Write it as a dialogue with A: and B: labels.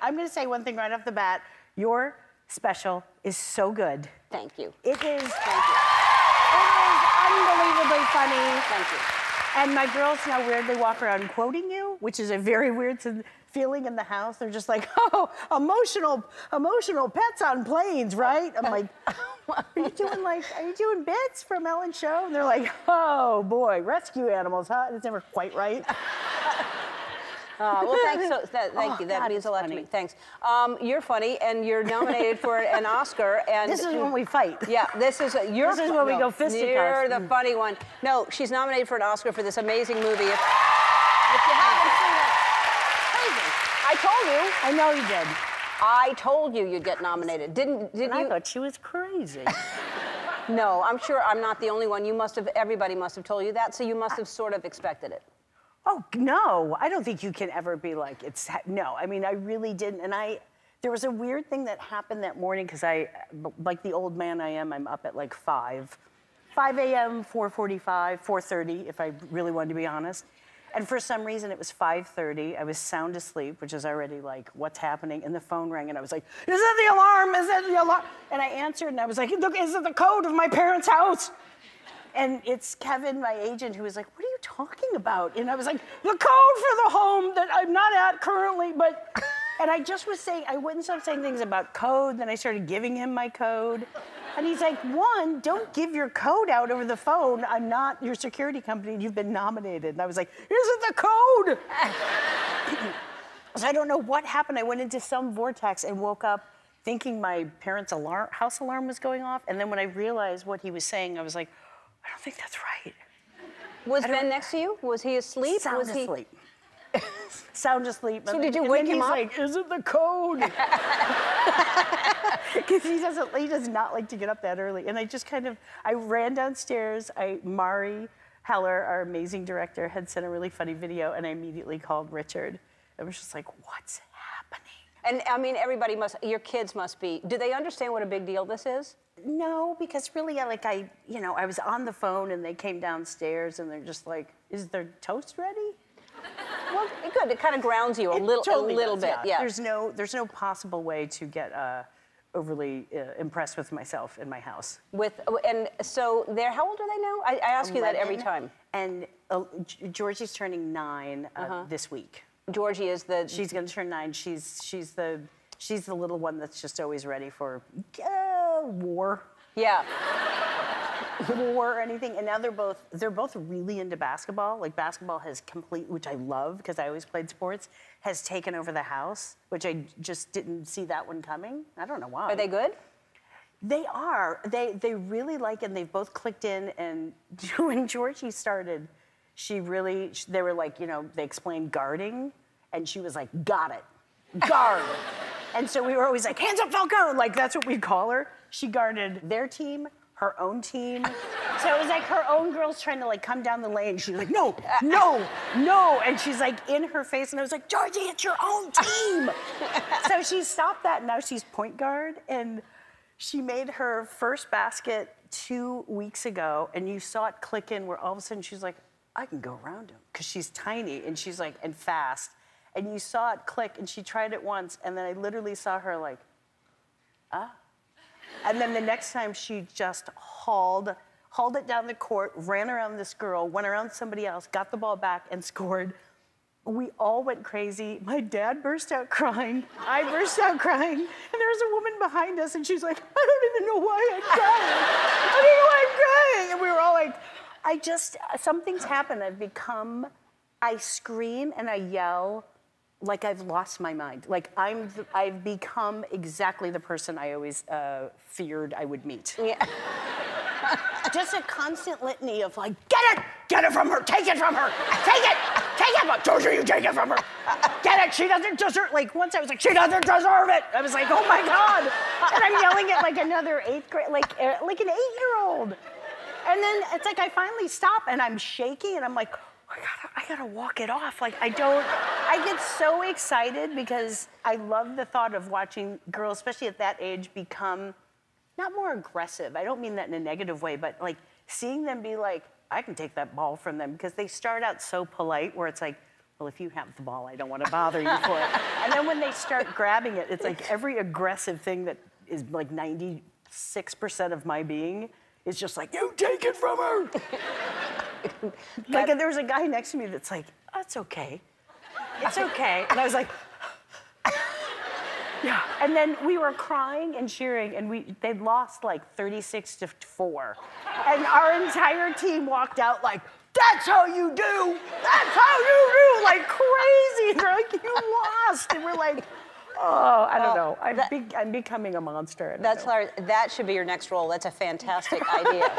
A: I'm going to say one thing right off the bat. Your special is so good.
B: Thank you.
A: It is.
B: Thank you.
A: It is unbelievably funny.
B: Thank you.
A: And my girls now weirdly walk around quoting you, which is a very weird feeling in the house. They're just like, oh, emotional pets on planes, right? I'm like, are you doing bits from Ellen's show? And they're like, oh boy, rescue animals, huh? It's never quite right.
B: Well, thanks. Thank you. That
A: God,
B: means a lot to me.
A: funny.
B: Thanks. You're funny, and you're nominated for an Oscar. And
A: This is when we fight.
B: Yeah, this is when
A: we go fisticuffs.
B: You're the funny one. No, she's nominated for an Oscar for this amazing movie. If you haven't seen it, crazy. I told you.
A: I know you did.
B: I told you you'd get nominated. Didn't you?
A: I thought she was crazy.
B: No, I'm sure I'm not the only one. Everybody must have told you that, so you must have sort of expected it.
A: Oh, no, I don't think you can ever be like, no, I mean, I really didn't. And there was a weird thing that happened that morning because like the old man I am, I'm up at like 5 a.m., 4:45, 4:30, if I really wanted to be honest. And for some reason, it was 5:30. I was sound asleep, which is already like, what's happening? And the phone rang, and I was like, is that the alarm? Is that the alarm? And I answered, and I was like, look, is it the code of my parents' house? And it's Kevin, my agent, who was like, what are you talking about? And I was like, the code for the home that I'm not at currently, but... And I just was saying, I wouldn't stop saying things about code, then I started giving him my code. And he's like, one, don't give your code out over the phone. I'm not your security company, you've been nominated. And I was like, isn't the code? So I don't know what happened. I went into some vortex and woke up thinking my parents' house alarm was going off. And then when I realized what he was saying, I was like, I don't think that's right.
B: Was Ben next to you? Was he asleep?
A: Sound asleep. Sound asleep.
B: So did you wake him up?
A: He's like, is it the code? Because he does not like to get up that early. And I just I ran downstairs. Mari Heller, our amazing director, had sent a really funny video, and I immediately called Richard. I was just like, what's happening?
B: And I mean, your kids must be, do they understand what a big deal this is?
A: No, because really, I was on the phone and they came downstairs and they're just like, is their toast ready?
B: Well, good. It kind of grounds you a little bit. Yeah.
A: There's no possible way to get overly impressed with myself in my house.
B: And so how old are they now? I ask
A: 11,
B: you that every time.
A: And Georgie's turning 9 this week.
B: Georgie is
A: She's going to turn 9. She's the little one that's just always ready for war.
B: Yeah.
A: War or anything. And now they're both really into basketball. Like basketball has which I love because I always played sports, has taken over the house, which I just didn't see that one coming. I don't know why.
B: Are they good?
A: They are. They really like it, and they've both clicked in. And when Georgie started, they were like, they explained guarding, and she was like, got it, guard. And so we were always like, hands up, Falcone, like that's what we'd call her. She guarded their team, her own team. So it was like her own girls trying to like come down the lane. She's like, no, no, no. And she's like in her face, and I was like, Georgie, it's your own team. So she stopped that, and now she's point guard, and she made her first basket 2 weeks ago, and you saw it click in where all of a sudden she's like, I can go around him, because she's tiny, and she's like, and fast. And you saw it click, and she tried it once, and then I literally saw her like, ah. And then the next time she just hauled it down the court, ran around this girl, went around somebody else, got the ball back, and scored. We all went crazy. My dad burst out crying. I burst out crying. And there was a woman behind us, and she's like, I don't even know why I'm crying. I don't know why I'm crying. And we were all like, something's happened. I scream and I yell like I've lost my mind. Like I've become exactly the person I always feared I would meet.
B: Yeah.
A: Just a constant litany of like, get it from her, take it from her, take it, but Georgia, you take it from her. Get it, she doesn't deserve, like once I was like, she doesn't deserve it. I was like, oh my God. And I'm yelling at like another 8th grade, like an 8-year-old. And then it's like I finally stop and I'm shaky and I'm like, I gotta walk it off. Like I get so excited because I love the thought of watching girls, especially at that age, become not more aggressive. I don't mean that in a negative way, but like seeing them be like, I can take that ball from them, because they start out so polite where it's like, well, if you have the ball, I don't want to bother you for it. And then when they start grabbing it, it's like every aggressive thing that is like 96% of my being is just like, you take it from her. Like, and there was a guy next to me that's like, oh, it's okay. It's okay. And I was like, yeah. And then we were crying and cheering, and they'd lost like 36-4. And our entire team walked out like, that's how you do! That's how you do! Like crazy. And they're like, you lost. And we're like, oh, I don't know. I'm becoming a monster.
B: That's hilarious. That should be your next role. That's a fantastic idea.